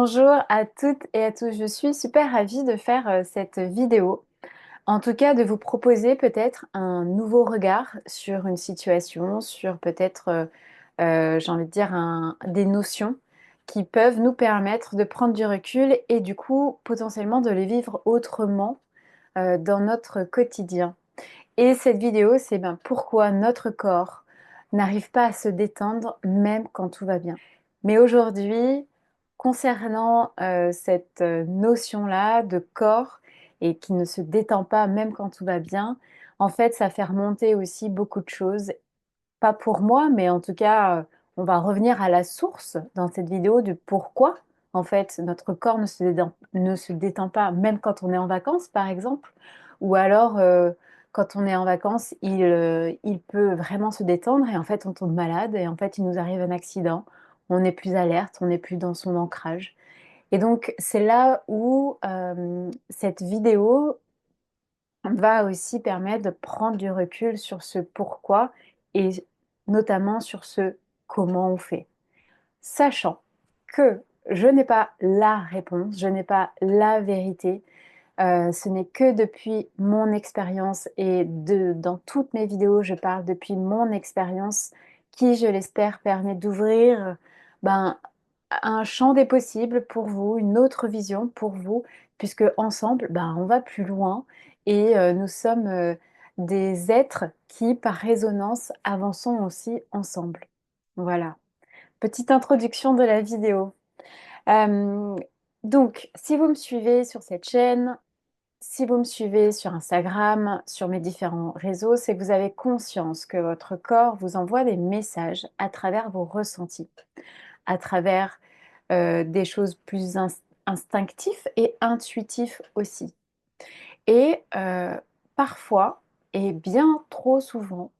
Bonjour à toutes et à tous, je suis super ravie de faire cette vidéo. En tout cas, de vous proposer peut-être un nouveau regard sur une situation, sur peut-être, j'ai envie de dire, des notions qui peuvent nous permettre de prendre du recul et du coup, potentiellement de les vivre autrement dans notre quotidien. Et cette vidéo, c'est ben, pourquoi notre corps n'arrive pas à se détendre même quand tout va bien. Mais aujourd'hui, concernant cette notion-là de corps et qui ne se détend pas même quand tout va bien, en fait, ça fait remonter aussi beaucoup de choses. Pas pour moi, mais en tout cas, on va revenir à la source dans cette vidéo de pourquoi, en fait, notre corps ne se détend pas, même quand on est en vacances, par exemple, ou alors quand on est en vacances, il peut vraiment se détendre et en fait, on tombe malade et en fait, il nous arrive un accident, on est plus alerte, on n'est plus dans son ancrage. Et donc, c'est là où cette vidéo va aussi permettre de prendre du recul sur ce pourquoi et notamment sur ce comment on fait. Sachant que je n'ai pas la réponse, je n'ai pas la vérité, ce n'est que depuis mon expérience et dans toutes mes vidéos, je parle depuis mon expérience qui, je l'espère, permet d'ouvrir ben, un champ des possibles pour vous, une autre vision pour vous, puisque ensemble, ben, on va plus loin et nous sommes des êtres qui, par résonance, avançons aussi ensemble. Voilà, petite introduction de la vidéo. Euh, donc, si vous me suivez sur cette chaîne, si vous me suivez sur Instagram, sur mes différents réseaux, c'est que vous avez conscience que votre corps vous envoie des messages à travers vos ressentis, à travers des choses plus instinctives et intuitives aussi. Et parfois, et bien trop souvent,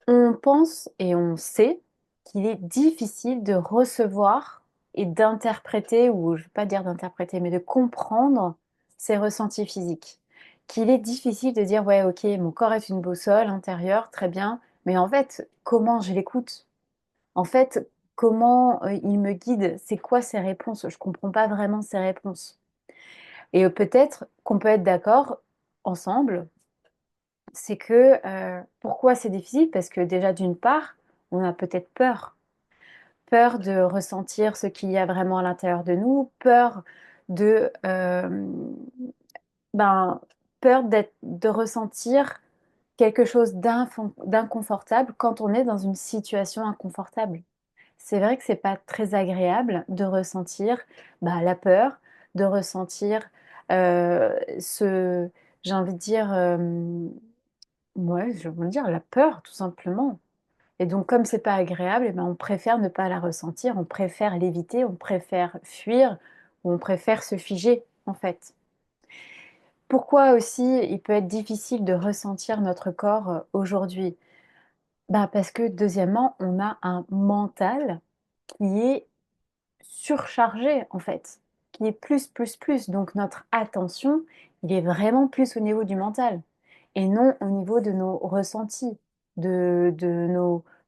on pense et on sait qu'il est difficile de recevoir et d'interpréter, ou je ne veux pas dire d'interpréter, mais de comprendre ses ressentis physiques. Qu'il est difficile de dire, ouais, ok, mon corps est une boussole intérieure, très bien, mais en fait, comment je l'écoute? En fait, comment il me guide? C'est quoi ses réponses? Je ne comprends pas vraiment ses réponses. Et peut-être qu'on peut être d'accord ensemble, c'est que pourquoi c'est difficile? Parce que déjà, d'une part, on a peut-être peur. Peur de ressentir ce qu'il y a vraiment à l'intérieur de nous, peur de, ben, peur de ressentir quelque chose d'inconfortable quand on est dans une situation inconfortable. C'est vrai que c'est pas très agréable de ressentir bah, la peur, de ressentir ce, j'ai envie de dire, ouais, j'ai envie de dire la peur tout simplement. Et donc, comme c'est pas agréable, eh ben, on préfère ne pas la ressentir, on préfère l'éviter, on préfère fuir, ou on préfère se figer, en fait. Pourquoi aussi il peut être difficile de ressentir notre corps aujourd'hui? Bah, parce que deuxièmement, on a un mental qui est surchargé, en fait, qui est plus, plus, plus. Donc, notre attention, il est vraiment plus au niveau du mental et non au niveau de nos ressentis, de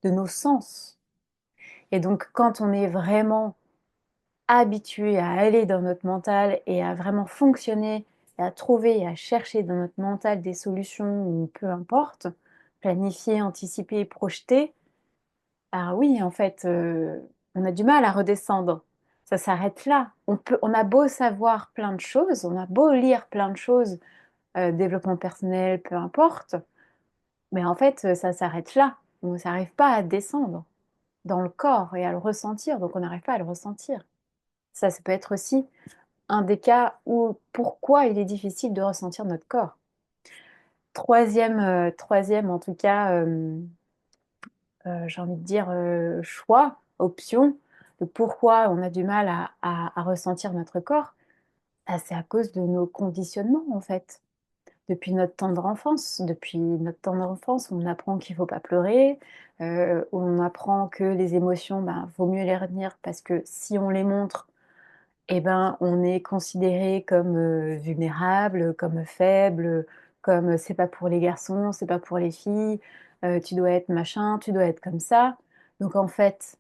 nos sens. Et donc, quand on est vraiment habitué à aller dans notre mental et à vraiment fonctionner, et à trouver et à chercher dans notre mental des solutions ou peu importe, planifier, anticiper et projeter, ah oui, en fait, on a du mal à redescendre. Ça s'arrête là. On a beau savoir plein de choses, on a beau lire plein de choses, développement personnel, peu importe, mais en fait, ça s'arrête là. On n'arrive pas à descendre dans le corps et à le ressentir, donc on n'arrive pas à le ressentir. Ça peut être aussi un des cas où pourquoi il est difficile de ressentir notre corps. Troisième en tout cas, j'ai envie de dire choix, option, de pourquoi on a du mal à ressentir notre corps, ah, c'est à cause de nos conditionnements en fait. Depuis notre tendre enfance, on apprend qu'il ne faut pas pleurer, on apprend que les émotions, ben, vaut mieux les retenir parce que si on les montre, eh ben, on est considéré comme vulnérable, comme faible, comme c'est pas pour les garçons, c'est pas pour les filles, tu dois être machin, tu dois être comme ça. Donc en fait,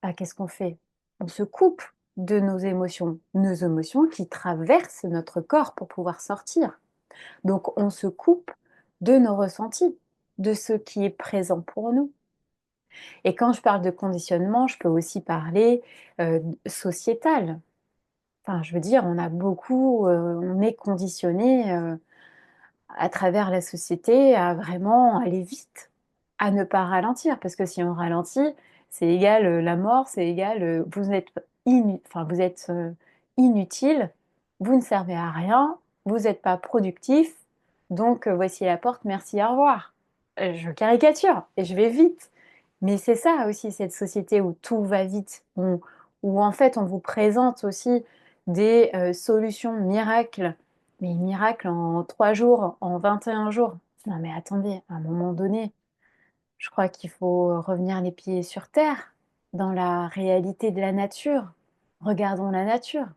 bah, qu'est-ce qu'on fait? On se coupe de nos émotions qui traversent notre corps pour pouvoir sortir. Donc on se coupe de nos ressentis, de ce qui est présent pour nous. Et quand je parle de conditionnement, je peux aussi parler sociétal. Enfin, je veux dire, on est conditionné à travers la société à vraiment aller vite, à ne pas ralentir, parce que si on ralentit, c'est égal la mort, c'est égal vous êtes inutile, vous ne servez à rien, vous n'êtes pas productif, donc voici la porte, merci, au revoir. Je caricature et je vais vite. Mais c'est ça aussi, cette société où tout va vite, où en fait on vous présente aussi des solutions miracles, mais miracles en 3 jours, en 21 jours. Non mais attendez, à un moment donné, je crois qu'il faut revenir les pieds sur terre, dans la réalité de la nature. Regardons la nature.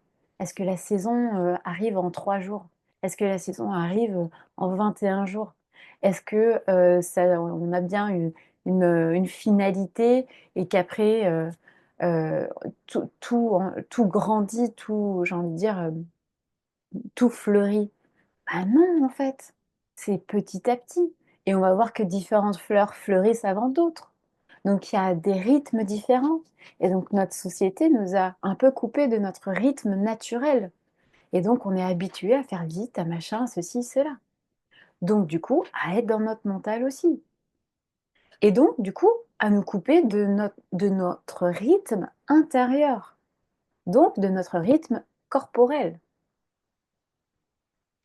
Est-ce que la saison arrive en 3 jours? Est-ce que la saison arrive en 21 jours? Est-ce que on a bien une finalité et qu'après euh, tout grandit, j'ai envie de dire, tout fleurit? Ah non, en fait, c'est petit à petit. Et on va voir que différentes fleurs fleurissent avant d'autres. Donc il y a des rythmes différents. Et donc notre société nous a un peu coupé de notre rythme naturel. Et donc on est habitué à faire vite, à machin, à ceci, cela. Donc du coup, à être dans notre mental aussi. Et donc du coup, à nous couper de notre rythme intérieur. Donc de notre rythme corporel.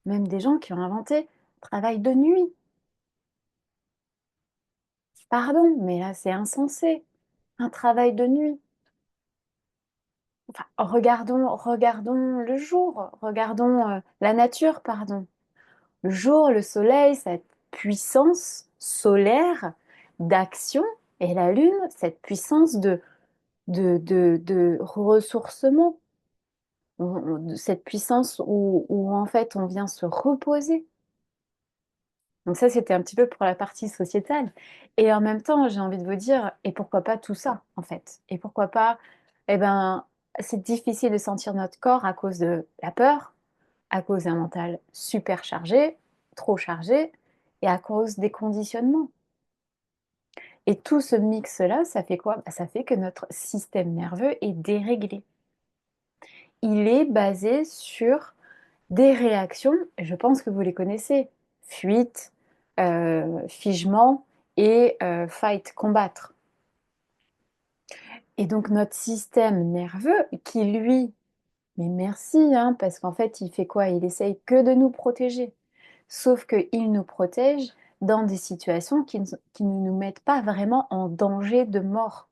Même des gens qui ont inventé le travail de nuit. Pardon, mais là, c'est insensé. Un travail de nuit. Enfin, regardons le jour, regardons la nature, pardon. Le jour, le soleil, cette puissance solaire d'action, et la lune, cette puissance de ressourcement, cette puissance où en fait on vient se reposer. Donc ça, c'était un petit peu pour la partie sociétale. Et en même temps, j'ai envie de vous dire, et pourquoi pas tout ça, en fait? Et pourquoi pas, eh ben, c'est difficile de sentir notre corps à cause de la peur, à cause d'un mental super chargé, trop chargé, et à cause des conditionnements. Et tout ce mix-là, ça fait quoi? Bah, ça fait que notre système nerveux est déréglé. Il est basé sur des réactions, je pense que vous les connaissez, fuite, figement et fight, combattre. Et donc notre système nerveux qui lui, mais merci, hein, parce qu'en fait il fait quoi? Il essaye que de nous protéger. Sauf qu'il nous protège dans des situations qui ne nous mettent pas vraiment en danger de mort.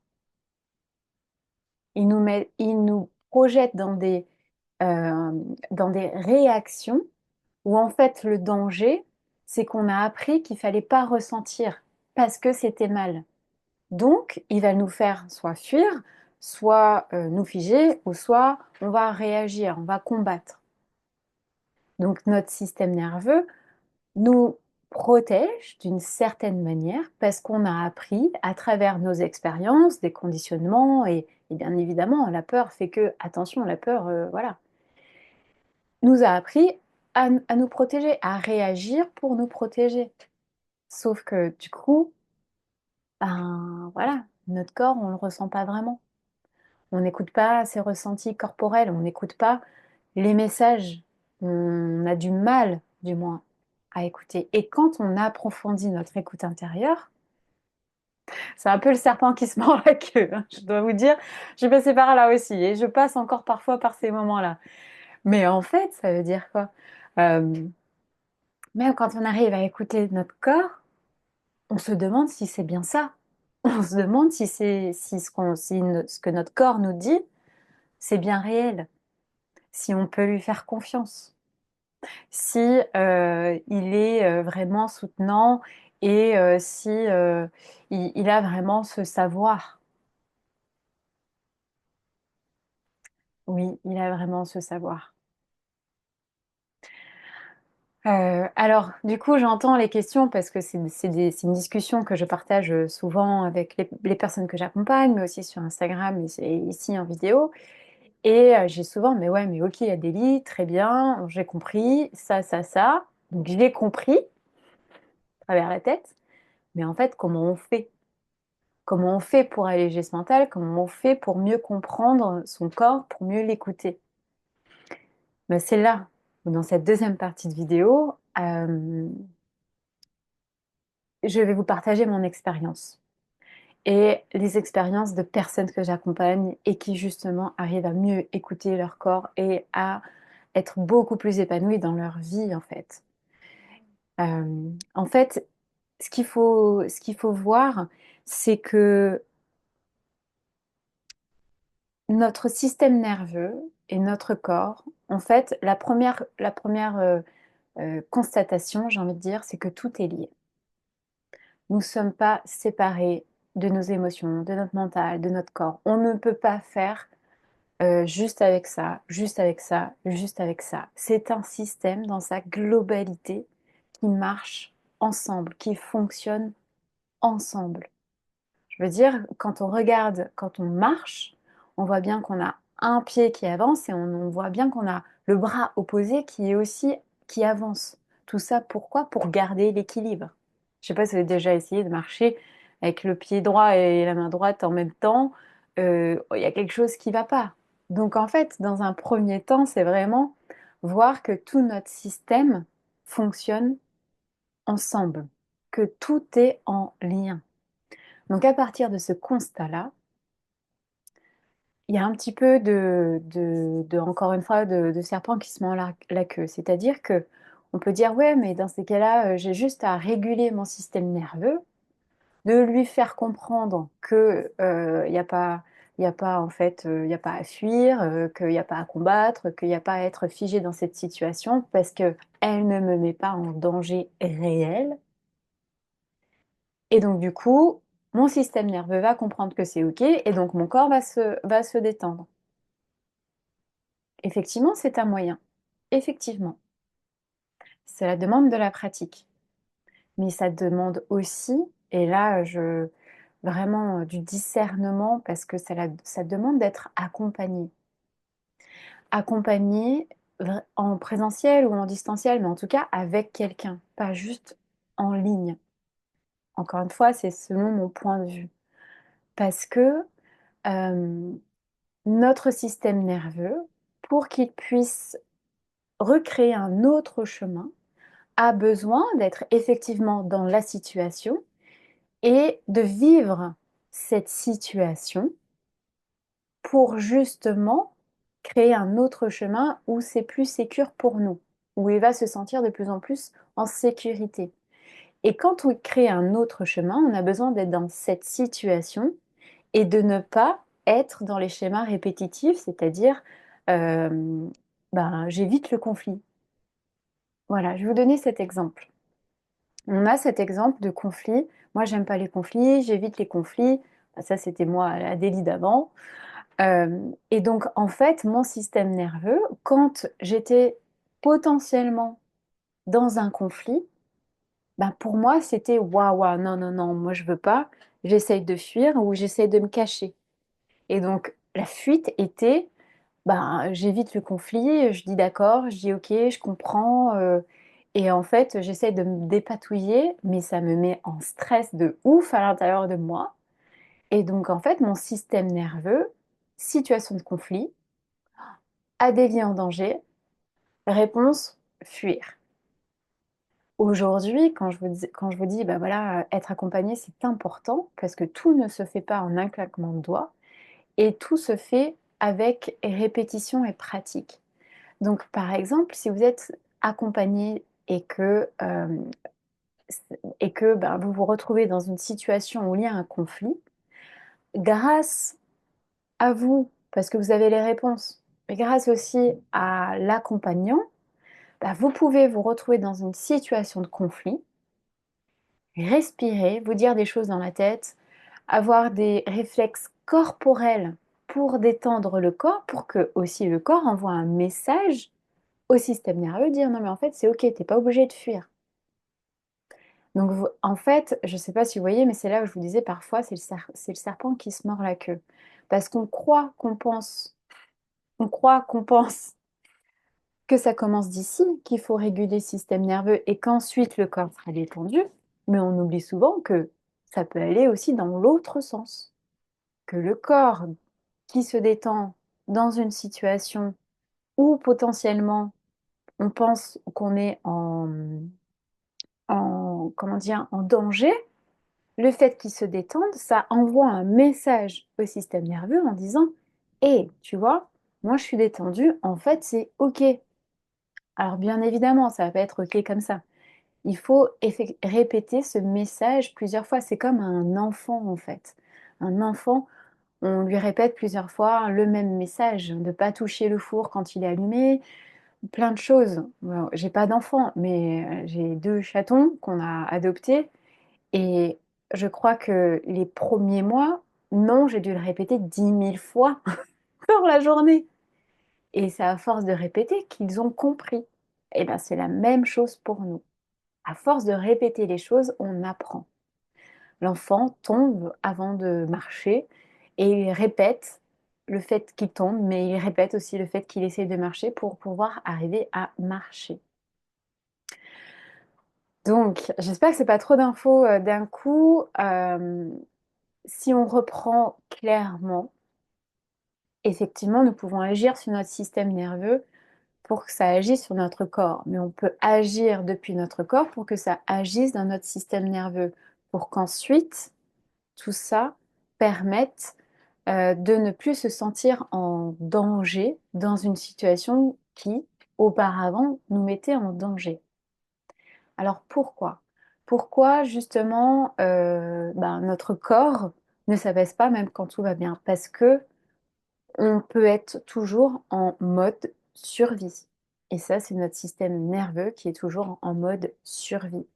Il nous projette euh, dans des réactions où en fait le danger, c'est qu'on a appris qu'il fallait pas ressentir parce que c'était mal. Donc, il va nous faire soit fuir, soit nous figer, ou soit on va réagir, on va combattre. Donc, notre système nerveux nous protège d'une certaine manière parce qu'on a appris à travers nos expériences, des conditionnements et bien évidemment, la peur fait que, attention, la peur, voilà, nous a appris à nous protéger, à réagir pour nous protéger. Sauf que du coup, ben voilà, notre corps, on ne le ressent pas vraiment. On n'écoute pas ses ressentis corporels, on n'écoute pas les messages. On a du mal, du moins, à écouter. Et quand on approfondit notre écoute intérieure, c'est un peu le serpent qui se mord la queue, hein, je dois vous dire. Je suis passée par là aussi et je passe encore parfois par ces moments-là. Mais en fait, ça veut dire quoi? Euh, Même quand on arrive à écouter notre corps, on se demande si c'est bien ça. On se demande si ce que notre corps nous dit, c'est bien réel, si on peut lui faire confiance, si il est vraiment soutenant et si il a vraiment ce savoir. Oui, il a vraiment ce savoir. Alors, du coup, j'entends les questions parce que c'est une discussion que je partage souvent avec les personnes que j'accompagne, mais aussi sur Instagram et ici en vidéo. Et j'ai souvent, mais ouais, mais ok, Adélie, très bien, j'ai compris, ça. Donc je l'ai compris à travers la tête, mais en fait, comment on fait? Comment on fait pour alléger ce mental? Comment on fait pour mieux comprendre son corps, pour mieux l'écouter? Ben, c'est là, dans cette deuxième partie de vidéo, je vais vous partager mon expérience et les expériences de personnes que j'accompagne et qui justement arrivent à mieux écouter leur corps et à être beaucoup plus épanouies dans leur vie en fait. En fait, ce qu'il faut voir, c'est que notre système nerveux et notre corps, en fait, la première constatation, j'ai envie de dire, c'est que tout est lié. Nous ne sommes pas séparés de nos émotions, de notre mental, de notre corps. On ne peut pas faire juste avec ça, juste avec ça, juste avec ça. C'est un système dans sa globalité qui marche ensemble, qui fonctionne ensemble. Je veux dire, quand on regarde, quand on marche, on voit bien qu'on a un pied qui avance et on voit bien qu'on a le bras opposé qui est aussi qui avance. Tout ça pourquoi? Pour garder l'équilibre. Je sais pas si vous avez déjà essayé de marcher avec le pied droit et la main droite en même temps. Il y a quelque chose qui va pas. Donc en fait, dans un premier temps, c'est vraiment voir que tout notre système fonctionne ensemble, que tout est en lien. Donc à partir de ce constat-là, il y a un petit peu encore une fois, de serpent qui se mord la queue. C'est-à-dire que on peut dire, ouais, mais dans ces cas-là, j'ai juste à réguler mon système nerveux, de lui faire comprendre que il y a pas en fait, il y a pas à fuir, qu'il n'y a pas à combattre, qu'il n'y a pas à être figé dans cette situation parce que elle ne me met pas en danger réel. Et donc, du coup, mon système nerveux va comprendre que c'est OK et donc mon corps va se détendre. Effectivement, c'est un moyen. Effectivement, cela demande de la pratique. Mais ça demande aussi, et là, vraiment du discernement parce que ça demande d'être accompagné. Accompagné en présentiel ou en distanciel, mais en tout cas avec quelqu'un, pas juste en ligne. Encore une fois, c'est selon mon point de vue. Parce que euh, notre système nerveux, pour qu'il puisse recréer un autre chemin, a besoin d'être effectivement dans la situation et de vivre cette situation pour justement créer un autre chemin où c'est plus sécure pour nous, où il va se sentir de plus en plus en sécurité. Et quand on crée un autre chemin, on a besoin d'être dans cette situation et de ne pas être dans les schémas répétitifs, c'est-à-dire j'évite le conflit. Voilà, je vais vous donner cet exemple. On a cet exemple de conflit. Moi, j'aime pas les conflits, j'évite les conflits. Ça, c'était moi, la délit d'avant. Et donc, en fait, mon système nerveux, quand j'étais potentiellement dans un conflit, ben pour moi, c'était waouh, waouh, non, non, non, moi, je veux pas. J'essaye de fuir ou j'essaye de me cacher. Et donc, la fuite était ben, j'évite le conflit, je dis d'accord, je dis ok, je comprends. Et en fait, j'essaie de me dépatouiller, mais ça me met en stress de ouf à l'intérieur de moi. Et donc, en fait, mon système nerveux, situation de conflit, adélie en danger, réponse, fuir. Aujourd'hui, quand je vous dis bah voilà, être accompagné, c'est important parce que tout ne se fait pas en un claquement de doigts et tout se fait avec répétition et pratique. Donc, par exemple, si vous êtes accompagné et que ben, vous vous retrouvez dans une situation où il y a un conflit, grâce à vous, parce que vous avez les réponses, mais grâce aussi à l'accompagnant, ben, vous pouvez vous retrouver dans une situation de conflit, respirer, vous dire des choses dans la tête, avoir des réflexes corporels pour détendre le corps, pour que aussi le corps envoie un message au système nerveux, dire non mais en fait c'est ok, t'es pas obligé de fuir. Donc en fait, je ne sais pas si vous voyez, mais c'est là où je vous disais parfois c'est le serpent qui se mord la queue. Parce qu'on croit, qu'on pense On croit, qu'on pense que ça commence d'ici, qu'il faut réguler le système nerveux et qu'ensuite le corps sera détendu, mais on oublie souvent que ça peut aller aussi dans l'autre sens, que le corps qui se détend dans une situation où potentiellement on pense qu'on est comment dire, en danger, le fait qu'il se détende, ça envoie un message au système nerveux en disant: hé, tu vois, moi je suis détendu, en fait c'est OK. Alors bien évidemment, ça va pas être OK comme ça. Il faut répéter ce message plusieurs fois. C'est comme un enfant en fait. Un enfant, on lui répète plusieurs fois le même message, de ne pas toucher le four quand il est allumé, plein de choses. Bon, j'ai pas d'enfant, mais j'ai deux chatons qu'on a adoptés et je crois que les premiers mois, non, j'ai dû le répéter 10 000 fois dans la journée. Et c'est à force de répéter qu'ils ont compris. Et bien, c'est la même chose pour nous. À force de répéter les choses, on apprend. L'enfant tombe avant de marcher et il répète le fait qu'il tombe, mais il répète aussi le fait qu'il essaie de marcher pour pouvoir arriver à marcher. Donc, j'espère que c'est pas trop d'infos d'un coup. Si on reprend clairement, effectivement, nous pouvons agir sur notre système nerveux pour que ça agisse sur notre corps. Mais on peut agir depuis notre corps pour que ça agisse dans notre système nerveux, pour qu'ensuite, tout ça permette de ne plus se sentir en danger dans une situation qui, auparavant, nous mettait en danger. Alors pourquoi? Pourquoi justement notre corps ne s'abaisse pas même quand tout va bien? Parce que on peut être toujours en mode survie. Et ça, c'est notre système nerveux qui est toujours en mode survie.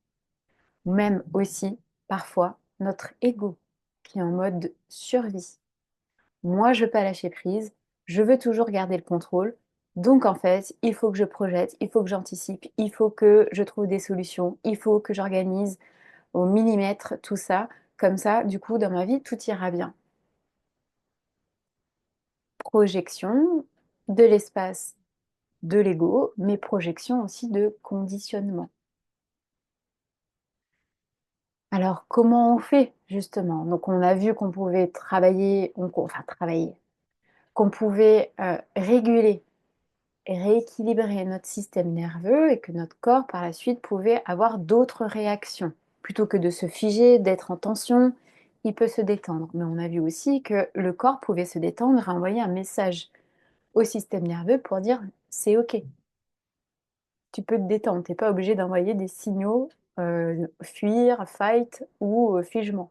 Même aussi, parfois, notre ego qui est en mode survie. Moi, je veux pas lâcher prise, je veux toujours garder le contrôle. Donc, en fait, il faut que je projette, il faut que j'anticipe, il faut que je trouve des solutions, il faut que j'organise au millimètre tout ça. Comme ça, du coup, dans ma vie, tout ira bien. Projection de l'espace de l'ego, mais projection aussi de conditionnement. Alors, comment on fait justement? Donc, on a vu qu'on pouvait travailler, enfin travailler, qu'on pouvait réguler et rééquilibrer notre système nerveux et que notre corps, par la suite, pouvait avoir d'autres réactions. Plutôt que de se figer, d'être en tension, il peut se détendre. Mais on a vu aussi que le corps pouvait se détendre et envoyer un message au système nerveux pour dire c'est OK. Tu peux te détendre. Tu n'es pas obligé d'envoyer des signaux fuir, fight ou figement.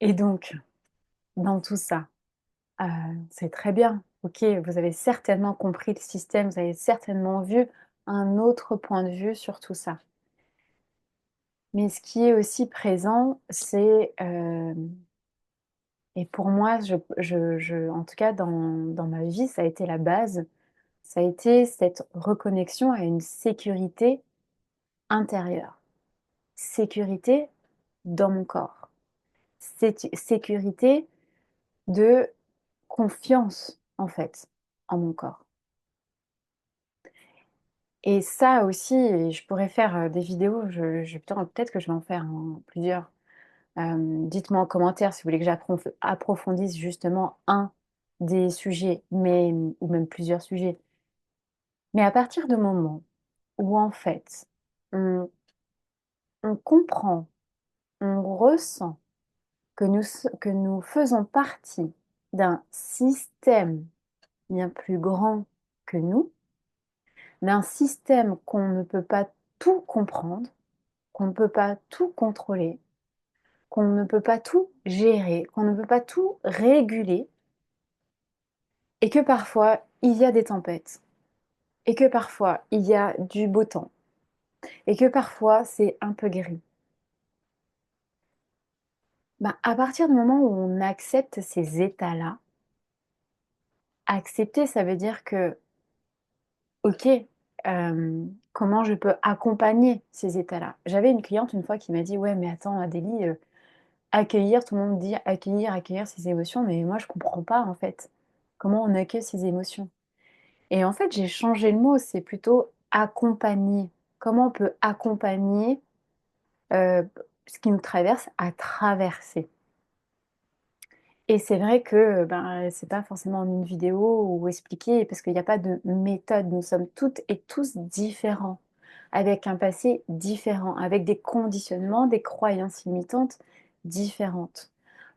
Et donc, dans tout ça, euh, c'est très bien. Ok, vous avez certainement compris le système, vous avez certainement vu un autre point de vue sur tout ça. Mais ce qui est aussi présent, c'est, et pour moi, en tout cas dans ma vie, ça a été la base, ça a été cette reconnexion à une sécurité intérieure. Sécurité dans mon corps. Sécurité de confiance, en fait, en mon corps. Et ça aussi, et je pourrais faire des vidéos, peut-être que je vais en faire plusieurs. Dites-moi en commentaire si vous voulez que j'approfondisse justement un des sujets, ou même plusieurs sujets. Mais à partir du moment où en fait on, on comprend, on ressent que nous faisons partie d'un système bien plus grand que nous, d'un système qu'on ne peut pas tout comprendre, qu'on ne peut pas tout contrôler, qu'on ne peut pas tout gérer, qu'on ne peut pas tout réguler, et que parfois il y a des tempêtes, et que parfois il y a du beau temps, et que parfois c'est un peu gris. Ben, à partir du moment où on accepte ces états-là, accepter, ça veut dire que, ok, comment je peux accompagner ces états-là? J'avais une cliente une fois qui m'a dit, ouais, mais attends, Adélie, accueillir, tout le monde dit accueillir, accueillir ses émotions, mais moi je comprends pas en fait. comment on accueille ses émotions. Et en fait, j'ai changé le mot, c'est plutôt accompagner. Comment on peut accompagner ce qui nous traverse à traverser. Et c'est vrai que ben, c'est pas forcément en une vidéo ou expliquer, parce qu'il n'y a pas de méthode. Nous sommes toutes et tous différents, avec un passé différent, avec des conditionnements, des croyances limitantes différentes.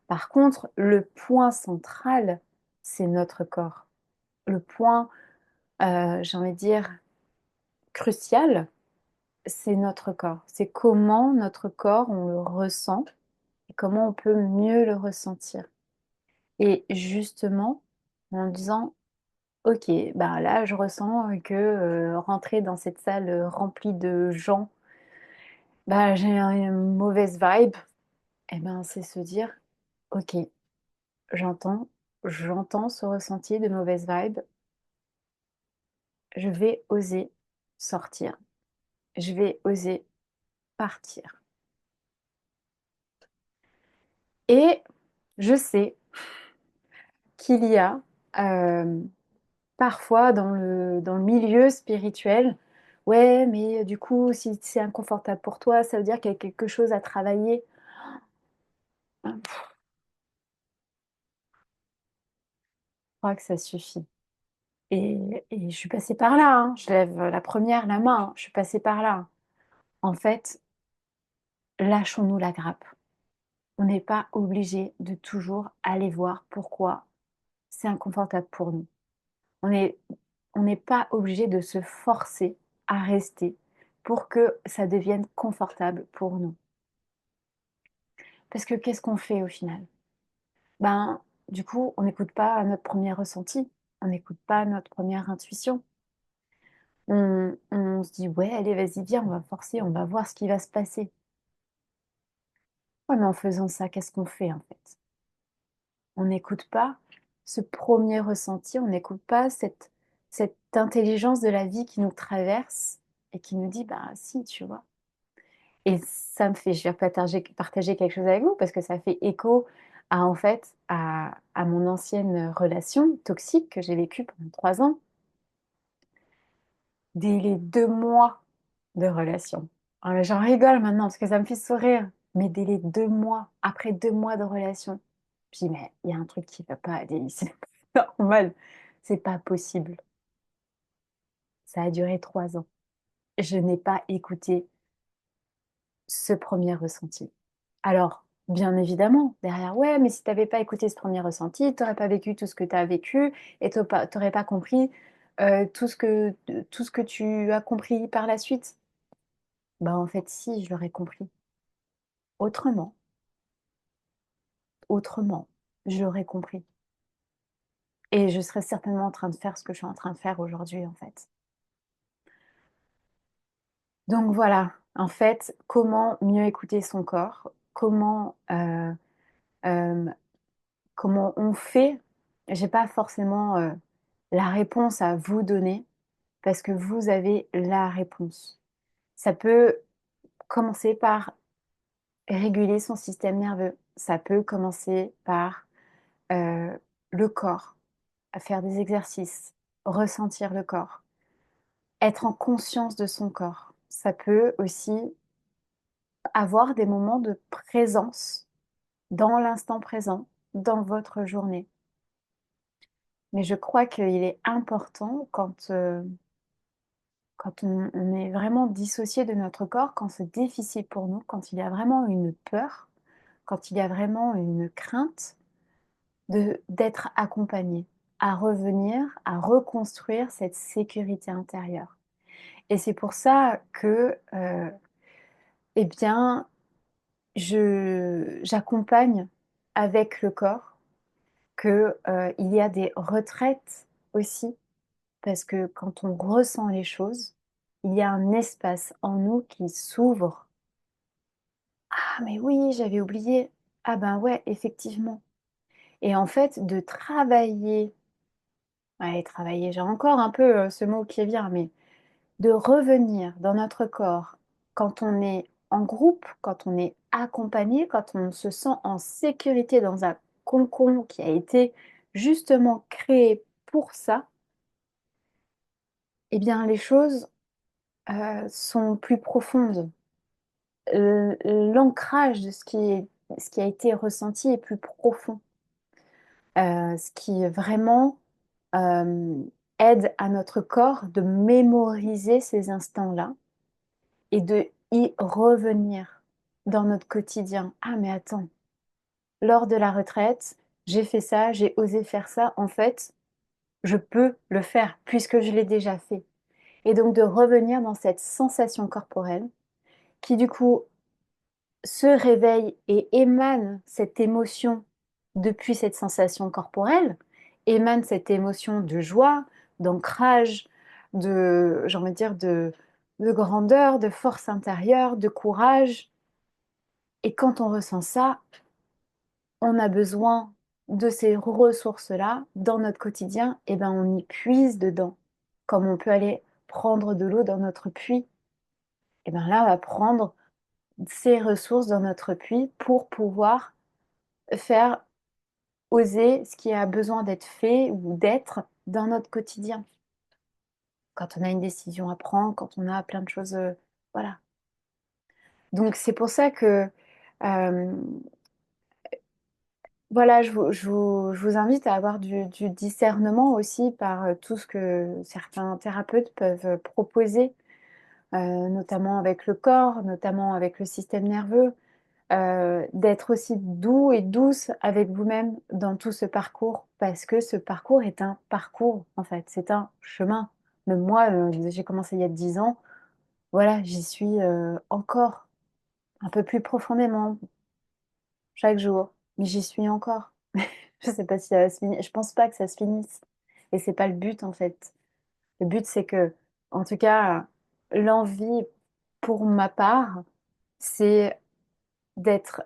Par contre, le point central, c'est notre corps. Le point, j'ai envie de dire, crucial, c'est notre corps. C'est comment notre corps, on le ressent et comment on peut mieux le ressentir. Et justement, en disant, ok, bah là, je ressens que rentrer dans cette salle remplie de gens, bah, j'ai une mauvaise vibe. Et ben, c'est se dire, ok, j'entends, j'entends ce ressenti de mauvaise vibe. Je vais oser sortir. Je vais oser partir. Et je sais qu'il y a parfois dans le milieu spirituel, ouais, mais du coup, si c'est inconfortable pour toi, ça veut dire qu'il y a quelque chose à travailler. Hein, je crois que ça suffit. Et je suis passée par là, hein. Je lève la première la main, hein. Je suis passée par là. En fait, lâchons-nous la grappe. On n'est pas obligé de toujours aller voir pourquoi c'est inconfortable pour nous. On est on n'est pas obligé de se forcer à rester pour que ça devienne confortable pour nous. Parce que qu'est-ce qu'on fait au final? Ben, du coup, on n'écoute pas notre premier ressenti, on n'écoute pas notre première intuition. On se dit: «Ouais, allez, vas-y, viens, on va forcer, on va voir ce qui va se passer». Ouais, mais en faisant ça, qu'est-ce qu'on fait, en fait? On n'écoute pas ce premier ressenti, on n'écoute pas cette intelligence de la vie qui nous traverse et qui nous dit: «Bah si», tu vois? Et ça me fait je vais partager quelque chose avec vous parce que ça fait écho à, en fait, à mon ancienne relation toxique que j'ai vécue pendant 3 ans. Dès les 2 mois de relation. J'en rigole maintenant parce que ça me fait sourire, mais dès les 2 mois, après 2 mois de relation, je dis: «Mais il y a un truc qui va pas, Adélie, c'est pas normal, c'est pas possible». Ça a duré 3 ans. Je n'ai pas écouté ce premier ressenti. Alors, bien évidemment, derrière, ouais, mais si tu avais pas écouté ce premier ressenti, tu aurais pas vécu tout ce que tu as vécu et tu aurais pas compris, tout ce que tu as compris par la suite. Bah, en fait, si, je l'aurais compris. Autrement, autrement, je l'aurais compris et je serais certainement en train de faire ce que je suis en train de faire aujourd'hui, en fait. Donc voilà, en fait, comment mieux écouter son corps? Hem Comment on fait? J'ai pas forcément, la réponse à vous donner parce que vous avez la réponse. Ça peut commencer par réguler son système nerveux. Ça peut commencer par, heu, le corps, à faire des exercices, ressentir le corps, être en conscience de son corps. Ça peut aussi avoir des moments de présence dans l'instant présent, dans votre journée. Mais je crois qu'il est important quand on est vraiment dissocié de notre corps, quand c'est difficile pour nous, quand il y a vraiment une peur, quand il y a vraiment une crainte d'être accompagné, à revenir, à reconstruire cette sécurité intérieure. Et c'est pour ça que, eh bien, je j'accompagne avec le corps, que, il y a des retraites aussi. Parce que quand on ressent les choses, il y a un espace en nous qui s'ouvre. «Ah mais oui, j'avais oublié. Ah ben ouais, effectivement», et en fait de travailler, ouais travailler, j'ai encore un peu, ce mot qui vient, mais de revenir dans notre corps quand on est en groupe, quand on est accompagné, quand on se sent en sécurité dans un cocon qui a été justement créé pour ça, eh bien les choses sont plus profondes. L'ancrage de ce qui a été ressenti est plus profond. Ce qui vraiment euh, aide à notre corps de mémoriser ces instants-là et de y revenir dans notre quotidien. Ah mais attends, lors de la retraite, j'ai fait ça, j'ai osé faire ça. En fait, je peux le faire puisque je l'ai déjà fait. Et donc de revenir dans cette sensation corporelle qui du coup se réveille et émane cette émotion depuis cette sensation corporelle, émane cette émotion de joie, d'ancrage, j'ai envie de dire, de grandeur, de force intérieure, de courage. Et quand on ressent ça, on a besoin de ces ressources-là dans notre quotidien, et ben on y puise dedans. Comme on peut aller prendre de l'eau dans notre puits, et ben là on va prendre ces ressources dans notre puits pour pouvoir faire oser ce qui a besoin d'être fait ou d'être dans notre quotidien. Quand on a une décision à prendre, quand on a plein de choses, voilà. Donc c'est pour ça que euh, voilà, je vous invite à avoir du discernement aussi par tout ce que certains thérapeutes peuvent proposer, notamment avec le corps, notamment avec le système nerveux, d'être aussi doux et douce avec vous-même dans tout ce parcours, parce que ce parcours est un parcours, en fait, c'est un chemin. Même moi, j'ai commencé il y a 10 ans, voilà, j'y suis encore un peu plus profondément chaque jour, mais j'y suis encore. Je sais pas si ça va se finir, je pense pas que ça se finisse. Et c'est pas le but, en fait. Le but, c'est que, en tout cas, l'envie, pour ma part, c'est d'être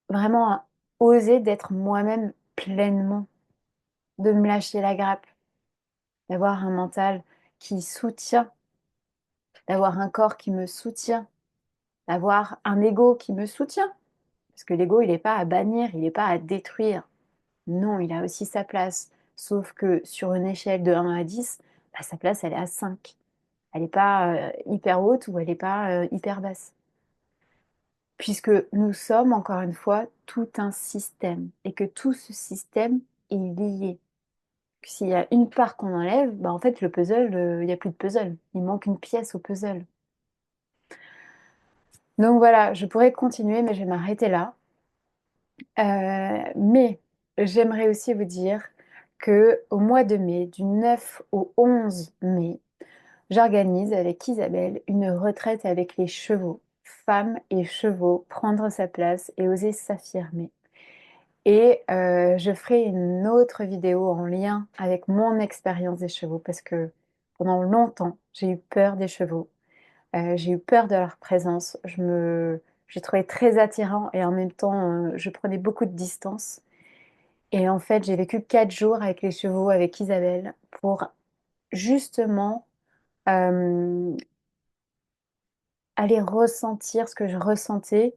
vraiment oser d'être moi-même pleinement, de me lâcher la grappe, d'avoir un mental qui soutient, d'avoir un corps qui me soutient, d'avoir un ego qui me soutient. Parce que l'ego, il n'est pas à bannir, il n'est pas à détruire. Non, il a aussi sa place. Sauf que sur une échelle de 1 à 10, bah, sa place, elle est à 5. Elle n'est pas hyper haute ou elle n'est pas hyper basse. Puisque nous sommes, encore une fois, tout un système. Et que tout ce système est lié. S'il y a une part qu'on enlève, bah en fait, le puzzle, il n'y a plus de puzzle. Il manque une pièce au puzzle. Donc voilà, je pourrais continuer, mais je vais m'arrêter là. Mais j'aimerais aussi vous dire que au mois de mai, du 9 au 11 mai, j'organise avec Isabelle une retraite avec les chevaux. Femmes et chevaux, prendre sa place et oser s'affirmer. Et je ferai une autre vidéo en lien avec mon expérience des chevaux parce que pendant longtemps, j'ai eu peur des chevaux. J'ai eu peur de leur présence. J'ai trouvé très attirant et en même temps, je prenais beaucoup de distance. Et en fait, j'ai vécu 4 jours avec les chevaux, avec Isabelle, pour justement euh, aller ressentir ce que je ressentais.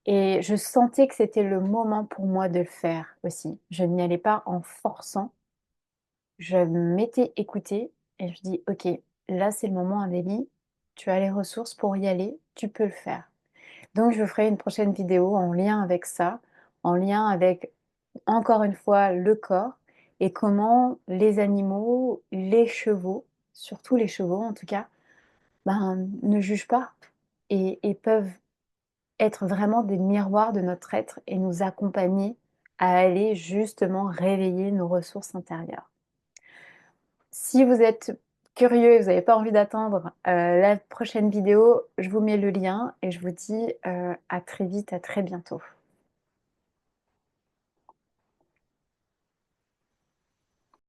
Et je sentais que c'était le moment pour moi de le faire aussi. Je n'y allais pas en forçant. Je m'étais écoutée et je dis, OK, là c'est le moment, Adélie, tu as les ressources pour y aller, tu peux le faire. Donc je ferai une prochaine vidéo en lien avec ça, en lien avec, encore une fois, le corps et comment les animaux, les chevaux, surtout les chevaux en tout cas, ben, ne jugent pas et peuvent être vraiment des miroirs de notre être et nous accompagner à aller justement réveiller nos ressources intérieures. Si vous êtes curieux et vous n'avez pas envie d'attendre la prochaine vidéo, je vous mets le lien et je vous dis à très vite, à très bientôt.